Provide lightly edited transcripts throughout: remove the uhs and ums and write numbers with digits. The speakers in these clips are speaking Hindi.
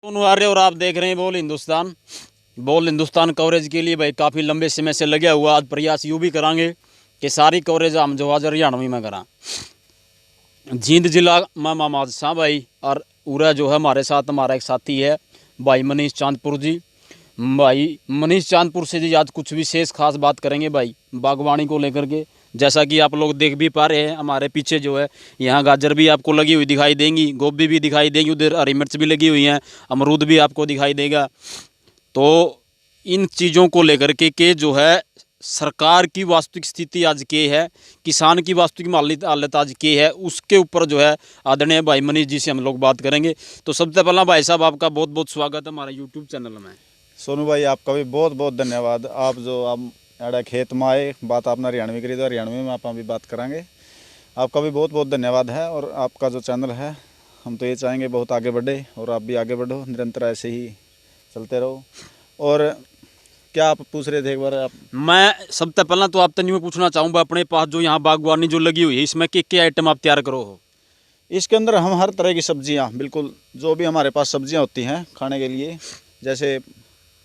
आर्य और आप देख रहे हैं बोल हिंदुस्तान कवरेज के लिए भाई काफ़ी लंबे समय से लगे हुआ। आज प्रयास यूँ भी करांगे कि सारी कवरेज हम जो आज हरियाणवी में करा। जींद जिला में मामाद शाह भाई और उरा जो है हमारे साथ हमारा एक साथी है भाई मनीष चांदपुर जी। भाई मनीष चांदपुर से जी आज कुछ विशेष खास बात करेंगे भाई बागवानी को लेकर के। जैसा कि आप लोग देख भी पा रहे हैं हमारे पीछे जो है यहाँ गाजर भी आपको लगी हुई दिखाई देंगी, गोभी भी दिखाई देंगी, उधर हरी मिर्च भी लगी हुई हैं, अमरूद भी आपको दिखाई देगा। तो इन चीज़ों को लेकर के जो है सरकार की वास्तविक स्थिति आज के है, किसान की वास्तविक हालत आज के है, उसके ऊपर जो है आदरणीय भाई मनीष जी से हम लोग बात करेंगे। तो सबसे पहला भाई साहब आपका बहुत बहुत स्वागत है हमारा यूट्यूब चैनल में। सोनू भाई आपका भी बहुत बहुत धन्यवाद। आप जो आप एड़ा खेत में आए बात आपने हरियाणवी करी तो हरियाणवी में आप भी बात करांगे। आपका भी बहुत बहुत धन्यवाद है। और आपका जो चैनल है हम तो ये चाहेंगे बहुत आगे बढ़े और आप भी आगे बढ़ो, निरंतर ऐसे ही चलते रहो। और क्या आप पूछ रहे थे एक बार आप? मैं सबसे पहला तो आप तक पूछना चाहूँगा अपने पास जो यहाँ बागवानी जो लगी हुई है इसमें क्या आइटम आप तैयार करो हो? इसके अंदर हम हर तरह की सब्जियाँ, बिल्कुल जो भी हमारे पास सब्जियाँ होती हैं खाने के लिए, जैसे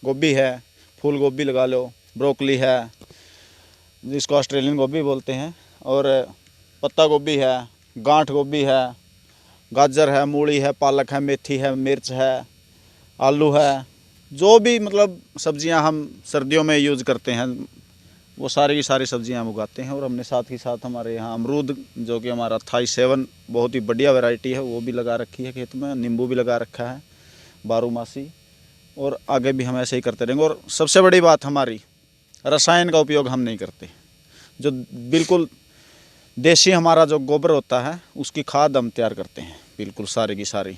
गोभी है, फूल गोभी लगा लो, ब्रोकली है जिसको ऑस्ट्रेलियन गोभी बोलते हैं, और पत्ता गोभी है, गांठ गोभी है, गाजर है, मूली है, पालक है, मेथी है, मिर्च है, आलू है, जो भी मतलब सब्जियां हम सर्दियों में यूज़ करते हैं वो सारी की सारी सब्जियां हम उगाते हैं। और हमने साथ ही साथ हमारे यहाँ अमरूद जो कि हमारा थाई 7 बहुत ही बढ़िया वैरायटी है वो भी लगा रखी है खेत में, नींबू भी लगा रखा है बारहमासी, और आगे भी हम ऐसे ही करते रहेंगे। और सबसे बड़ी बात हमारी, रसायन का उपयोग हम नहीं करते। जो बिल्कुल देसी हमारा जो गोबर होता है उसकी खाद हम तैयार करते हैं बिल्कुल सारी की सारी।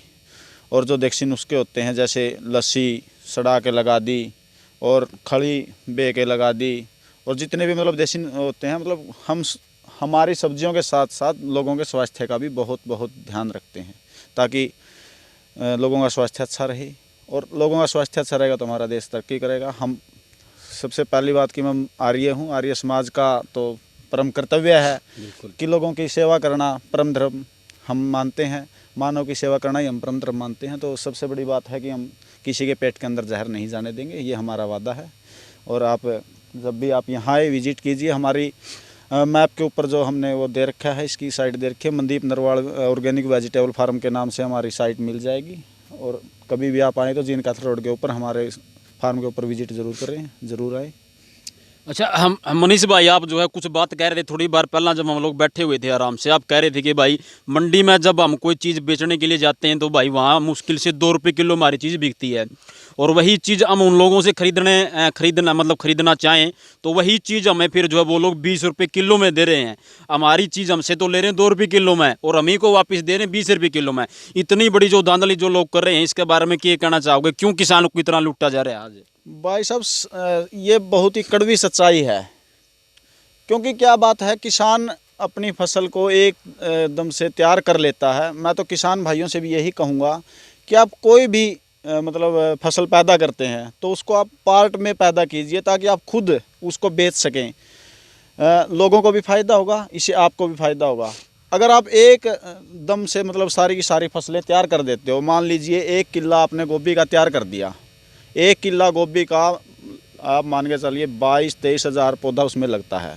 और जो देसी नुस्खे होते हैं जैसे लस्सी सड़ा के लगा दी और खड़ी बे के लगा दी, और जितने भी मतलब देसी होते हैं, मतलब हम हमारी सब्जियों के साथ साथ लोगों के स्वास्थ्य का भी बहुत बहुत ध्यान रखते हैं ताकि लोगों का स्वास्थ्य अच्छा रहे। और लोगों का स्वास्थ्य अच्छा रहेगा तो हमारा देश तरक्की करेगा। हम सबसे पहली बात कि मैं आर्य हूँ, आर्य समाज का तो परम कर्तव्य है कि लोगों की सेवा करना परम धर्म हम मानते हैं। मानव की सेवा करना ही हम परम धर्म मानते हैं। तो सबसे बड़ी बात है कि हम किसी के पेट के अंदर जहर नहीं जाने देंगे, ये हमारा वादा है। और आप जब भी आप यहाँ आए विजिट कीजिए। हमारी मैप के ऊपर जो हमने वो दे रखा है, इसकी साइट दे रखी है, Mandeep Narwal organic vegetable farm के नाम से हमारी साइट मिल जाएगी। और कभी भी आप आए तो जीन काथल रोड के ऊपर हमारे फार्म के ऊपर विजिट ज़रूर करें, ज़रूर आए। अच्छा, हम मनीष भाई आप जो है कुछ बात कह रहे थे थोड़ी बार पहला जब हम लोग बैठे हुए थे आराम से, आप कह रहे थे कि भाई मंडी में जब हम कोई चीज़ बेचने के लिए जाते हैं तो भाई वहाँ मुश्किल से 2 रुपये किलो हमारी चीज़ बिकती है, और वही चीज़ हम उन लोगों से खरीदना चाहें तो वही चीज़ हमें फिर जो है वो लोग 20 रुपये किलो में दे रहे हैं। हमारी चीज़ हमसे तो ले रहे हैं 2 रुपये किलो में और हम ही को वापस दे रहे हैं 20 रुपये किलो में। इतनी बड़ी जो धांधली जो लोग कर रहे हैं इसके बारे में क्या कहना चाहोगे? क्यों किसानों को इतना लूटा जा रहा है आज? भाई साहब ये बहुत ही कड़वी सच्चाई है। क्योंकि क्या बात है, किसान अपनी फसल को एकदम से तैयार कर लेता है। मैं तो किसान भाइयों से भी यही कहूँगा कि आप कोई भी मतलब फसल पैदा करते हैं तो उसको आप पार्ट में पैदा कीजिए ताकि आप खुद उसको बेच सकें। लोगों को भी फ़ायदा होगा, इससे आपको भी फ़ायदा होगा। अगर आप एक दम से मतलब सारी की सारी फसलें तैयार कर देते हो, मान लीजिए 1 किला आपने गोभी का तैयार कर दिया, 1 किला गोभी का आप मान के चलिए 22-23 हज़ार पौधा उसमें लगता है,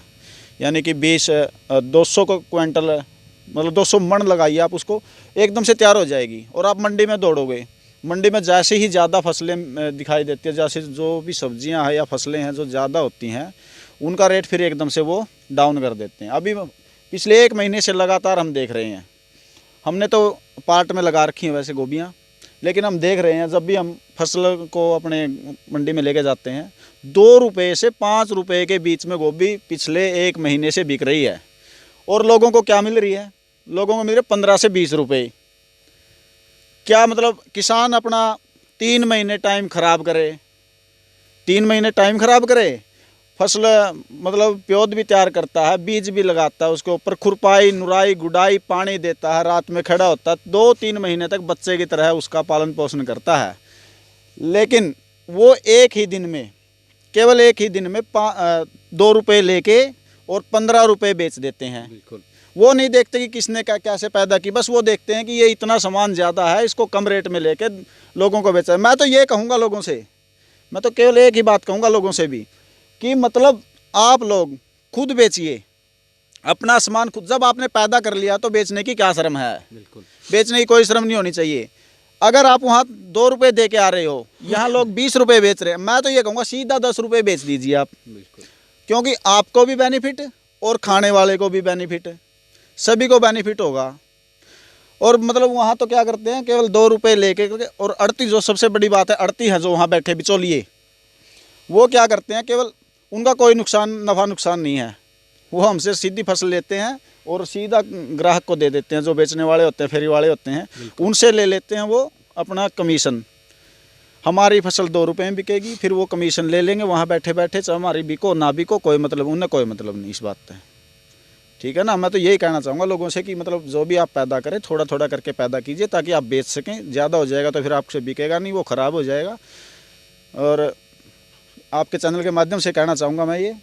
यानी कि 200 क्विंटल मतलब 200 मन लगाइए आप, उसको एकदम से तैयार हो जाएगी। और आप मंडी में दौड़ोगे, मंडी में जैसे ही ज़्यादा फसलें दिखाई देती है, जैसे जो भी सब्जियां हैं या फसलें हैं जो ज़्यादा होती हैं उनका रेट फिर एकदम से वो डाउन कर देते हैं। अभी पिछले 1 महीने से लगातार हम देख रहे हैं। हमने तो पार्ट में लगा रखी हैं वैसे गोभियाँ, लेकिन हम देख रहे हैं जब भी हम फसल को अपने मंडी में लेके जाते हैं 2 रुपये से 5 रुपये के बीच में गोभी पिछले 1 महीने से बिक रही है। और लोगों को क्या मिल रही है? लोगों को मिल रही है 15 से 20 रुपये। क्या मतलब किसान अपना 3 महीने टाइम ख़राब करे, 3 महीने टाइम ख़राब करे, फसल मतलब प्योद भी तैयार करता है, बीज भी लगाता है, उसके ऊपर खुरपाई नुराई गुडाई पानी देता है, रात में खड़ा होता है, 2-3 महीने तक बच्चे की तरह उसका पालन पोषण करता है। लेकिन वो एक ही दिन में, केवल एक ही दिन में 2 रुपये लेके और 15 रुपये बेच देते हैं। बिल्कुल। वो नहीं देखते कि किसने क्या कैसे पैदा की, बस वो देखते हैं कि ये इतना सामान ज़्यादा है, इसको कम रेट में लेके लोगों को बेचा है। मैं तो ये कहूँगा लोगों से, मैं तो केवल एक ही बात कहूँगा लोगों से भी कि मतलब आप लोग खुद बेचिए अपना सामान खुद। जब आपने पैदा कर लिया तो बेचने की क्या शर्म है? बिल्कुल बेचने की कोई शर्म नहीं होनी चाहिए। अगर आप वहाँ 2 रुपये दे के आ रहे हो, यहाँ लोग 20 रुपये बेच रहे हैं, मैं तो ये कहूँगा सीधा 10 रुपये बेच दीजिए आप, बिल्कुल। क्योंकि आपको भी बेनिफिट और खाने वाले को भी बेनिफिट, सभी को बेनिफिट होगा। और मतलब वहाँ तो क्या करते हैं, केवल 2 रुपये लेके, और अड़ती जो सबसे बड़ी बात है, अड़ती है जो वहाँ बैठे बिचौलिए, वो क्या करते हैं, केवल उनका कोई नफ़ा नुकसान नहीं है, वो हमसे सीधी फसल लेते हैं और सीधा ग्राहक को दे देते हैं। जो बेचने वाले होते हैं, फेरी वाले होते हैं, उनसे ले लेते हैं वो अपना कमीशन। हमारी फसल 2 रुपये में बिकेगी, फिर वो कमीशन ले लेंगे वहाँ बैठे बैठे, चाहे हमारी बिको ना बिको, कोई मतलब उन्हें कोई मतलब नहीं इस बात पे, ठीक है ना। मैं तो यही कहना चाहूँगा लोगों से कि मतलब जो भी आप पैदा करें थोड़ा थोड़ा करके पैदा कीजिए, ताकि आप बेच सकें। ज़्यादा हो जाएगा तो फिर आपसे बिकेगा नहीं, वो ख़राब हो जाएगा। और आपके चैनल के माध्यम से कहना चाहूँगा मैं ये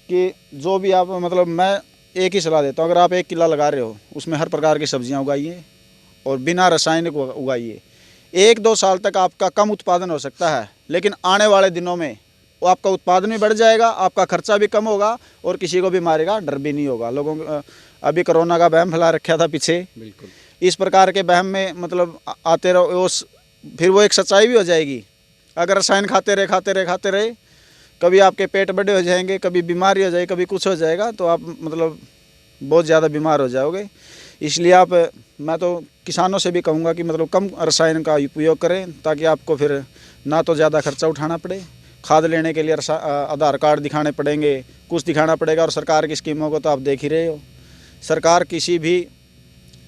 कि जो भी आप मतलब, मैं एक ही सलाह देता हूँ, अगर आप 1 किला लगा रहे हो उसमें हर प्रकार की सब्जियाँ उगाइए और बिना रासायनिक उगाइए। 1-2 साल तक आपका कम उत्पादन हो सकता है, लेकिन आने वाले दिनों में वो आपका उत्पादन भी बढ़ जाएगा, आपका खर्चा भी कम होगा और किसी को भी मारेगा डर भी नहीं होगा। लोगों अभी कोरोना का वहम फैला रखा था पीछे, बिल्कुल इस प्रकार के वहम में मतलब आते रहो, फिर वो एक सच्चाई भी हो जाएगी। अगर रसायन खाते रहे कभी आपके पेट बड़े हो जाएंगे, कभी बीमारी हो जाएगी, कभी कुछ हो जाएगा, तो आप मतलब बहुत ज़्यादा बीमार हो जाओगे। इसलिए मैं तो किसानों से भी कहूँगा कि मतलब कम रसायन का उपयोग करें, ताकि आपको फिर ना तो ज़्यादा खर्चा उठाना पड़े। खाद लेने के लिए आधार कार्ड दिखाने पड़ेंगे, कुछ दिखाना पड़ेगा। और सरकार की स्कीमों को तो आप देख ही रहे हो, सरकार किसी भी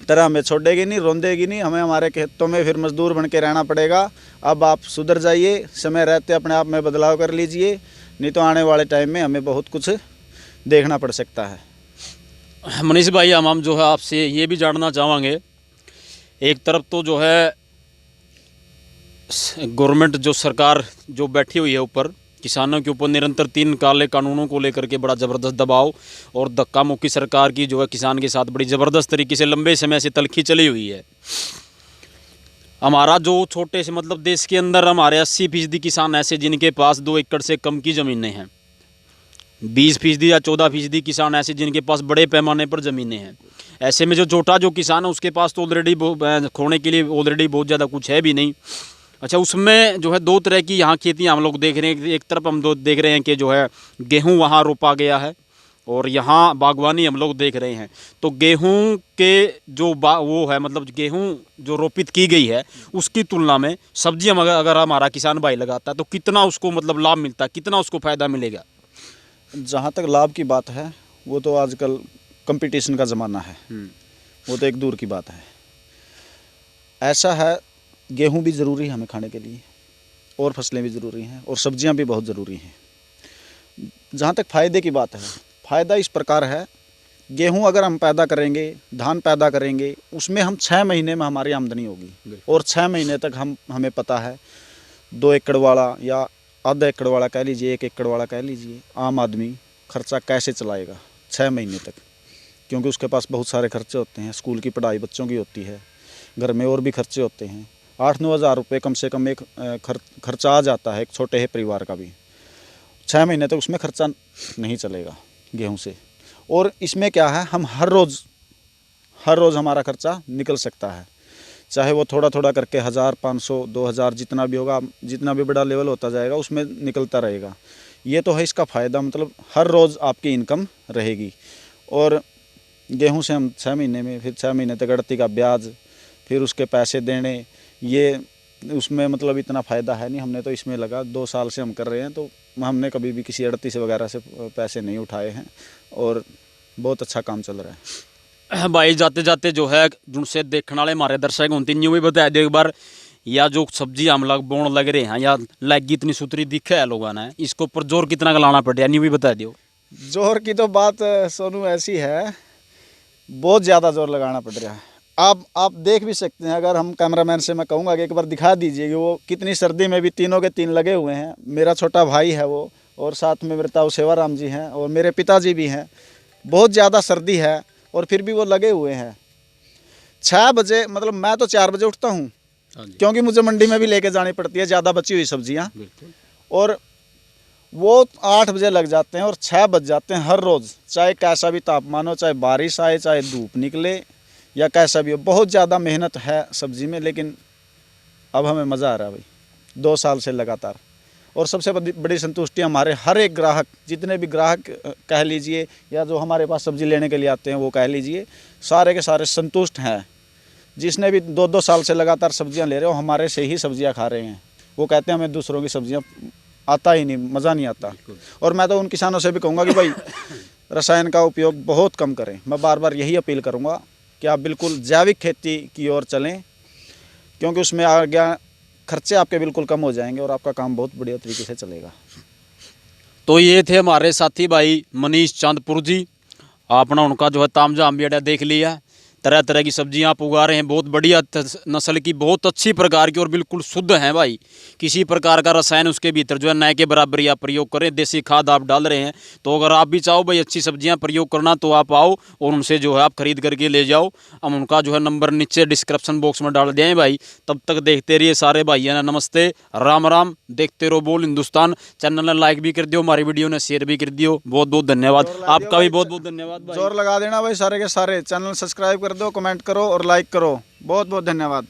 तरह हमें छोड़ेगी नहीं, रोंदेगी नहीं। हमें हमारे खेतों में फिर मजदूर बन के रहना पड़ेगा। अब आप सुधर जाइए, समय रहते अपने आप में बदलाव कर लीजिए, नहीं तो आने वाले टाइम में हमें बहुत कुछ देखना पड़ सकता है। मनीष भाई, हम जो है आपसे ये भी जानना चाहेंगे, एक तरफ तो जो है गवर्नमेंट जो सरकार जो बैठी हुई है ऊपर, किसानों के ऊपर निरंतर 3 काले कानूनों को लेकर के बड़ा ज़बरदस्त दबाव और धक्का मुक्की सरकार की जो है किसान के साथ बड़ी ज़बरदस्त तरीके से लंबे समय से तलखी चली हुई है। हमारा जो छोटे से मतलब देश के अंदर हमारे 80% किसान ऐसे जिनके पास 2 एकड़ से कम की ज़मीनें हैं, 20% या 14% किसान ऐसे जिनके पास बड़े पैमाने पर ज़मीनें हैं। ऐसे में जो छोटा जो किसान है उसके पास तो ऑलरेडी खोने के लिए ऑलरेडी बहुत ज़्यादा कुछ है भी नहीं। अच्छा, उसमें जो है 2 तरह की यहाँ खेतियाँ हम लोग देख रहे हैं। एक तरफ हम देख रहे हैं कि जो है गेहूँ वहाँ रोपा गया है और यहाँ बागवानी हम लोग देख रहे हैं। तो गेहूँ के जो वो है मतलब गेहूँ जो रोपित की गई है उसकी तुलना में सब्जियाँ अगर हमारा किसान भाई लगाता है तो कितना उसको मतलब लाभ मिलता है, कितना उसको फ़ायदा मिलेगा? जहाँ तक लाभ की बात है, वो तो आजकल कंपटीशन का ज़माना है, वो तो एक दूर की बात है। ऐसा है, गेहूं भी ज़रूरी है हमें खाने के लिए, और फसलें भी ज़रूरी हैं, और सब्जियां भी बहुत ज़रूरी हैं। जहाँ तक फ़ायदे की बात है, फ़ायदा इस प्रकार है, गेहूं अगर हम पैदा करेंगे, धान पैदा करेंगे, उसमें हम 6 महीने में हमारी आमदनी होगी। और 6 महीने तक हमें पता है 2 एकड़ वाला या आधा एकड़ वाला कह लीजिए, 1 एकड़ वाला कह लीजिए, आम आदमी खर्चा कैसे चलाएगा 6 महीने तक, क्योंकि उसके पास बहुत सारे खर्चे होते हैं। स्कूल की पढ़ाई बच्चों की होती है, घर में और भी खर्चे होते हैं। 8-9 हज़ार रुपये कम से कम एक खर्चा आ जाता है एक छोटे ही परिवार का भी। 6 महीने तक उसमें खर्चा नहीं चलेगा गेहूं से। और इसमें क्या है, हम हर रोज़ हमारा खर्चा निकल सकता है, चाहे वो थोड़ा थोड़ा करके 1000, 500, 2000 जितना भी होगा, जितना भी बड़ा लेवल होता जाएगा उसमें निकलता रहेगा। ये तो है इसका फ़ायदा, मतलब हर रोज़ आपकी इनकम रहेगी। और गेहूं से हम 6 महीने में, फिर 6 महीने तक अड़ती का ब्याज, फिर उसके पैसे देने, ये उसमें मतलब इतना फ़ायदा है नहीं। हमने तो इसमें लगा 2 साल से हम कर रहे हैं, तो हमने कभी भी किसी अड़ती से वगैरह से पैसे नहीं उठाए हैं और बहुत अच्छा काम चल रहा है। भाई जाते जाते जो है जिनसे देखने वाले हमारे दर्शक होते न्यू भी बता दो एक बार, या जो सब्जी हम लोग बोन लग रहे हैं या लगी इतनी सुथरी दिखे है लोगों ने, इसके ऊपर जोर कितना का लाना पड़ रहा है, न्यू भी बता दो। जोर की तो बात सोनू ऐसी है, बहुत ज़्यादा जोर लगाना पड़ रहा है। आप देख भी सकते हैं, अगर हम कैमरामैन से मैं कहूँगा कि एक बार दिखा दीजिए कि वो कितनी सर्दी में भी तीनों के 3 लगे हुए हैं। मेरा छोटा भाई है वो, और साथ में मेरे ताऊ सेवाराम जी हैं, और मेरे पिताजी भी हैं। बहुत ज़्यादा सर्दी है और फिर भी वो लगे हुए हैं। 6 बजे, मतलब मैं तो 4 बजे उठता हूँ, क्योंकि मुझे मंडी में भी लेके जानी पड़ती है ज़्यादा बची हुई सब्जियाँ, और वो 8 बजे लग जाते हैं और 6 बज जाते हैं हर रोज़, चाहे कैसा भी तापमान हो, चाहे बारिश आए, चाहे धूप निकले या कैसा भी हो। बहुत ज़्यादा मेहनत है सब्जी में, लेकिन अब हमें मज़ा आ रहा है भाई 2 साल से लगातार। और सबसे बड़ी संतुष्टि हमारे हर एक ग्राहक, जितने भी ग्राहक कह लीजिए या जो हमारे पास सब्ज़ी लेने के लिए आते हैं वो कह लीजिए, सारे के सारे संतुष्ट हैं। जिसने भी 2-2 साल से लगातार सब्जियां ले रहे हो, हमारे से ही सब्जियां खा रहे हैं। वो कहते हैं हमें दूसरों की सब्जियां आता ही नहीं, मज़ा नहीं आता। और मैं तो उन किसानों से भी कहूँगा कि भाई रसायन का उपयोग बहुत कम करें। मैं बार बार यही अपील करूँगा कि आप बिल्कुल जैविक खेती की ओर चलें, क्योंकि उसमें आगे खर्चे आपके बिल्कुल कम हो जाएंगे और आपका काम बहुत बढ़िया तरीके से चलेगा। तो ये थे हमारे साथी भाई मनीष चांदपुर जी। आपने उनका जो है तामझाम बेड़ा देख लिया। तरह तरह की सब्जियां आप उगा रहे हैं, बहुत बढ़िया नस्ल की, बहुत अच्छी प्रकार की और बिल्कुल शुद्ध हैं भाई। किसी प्रकार का रसायन उसके भीतर जो है न के बराबर आप प्रयोग करें, देसी खाद आप डाल रहे हैं। तो अगर आप भी चाहो भाई अच्छी सब्जियां प्रयोग करना, तो आप आओ और उनसे जो है आप खरीद करके ले जाओ। हम उनका जो है नंबर नीचे डिस्क्रिप्शन बॉक्स में डाल दिए हैं भाई। तब तक देखते रहिए सारे भाइयों ने, नमस्ते, राम राम। देखते रहो बोल हिंदुस्तान। चैनल ने लाइक भी कर दियो, हमारी वीडियो ने शेयर भी कर दियो। बहुत बहुत धन्यवाद आपका भी, बहुत बहुत धन्यवाद भाई। जोर लगा देना भाई सारे के सारे, चैनल सब्सक्राइब कर दो, कमेंट करो और लाइक करो। बहुत बहुत धन्यवाद।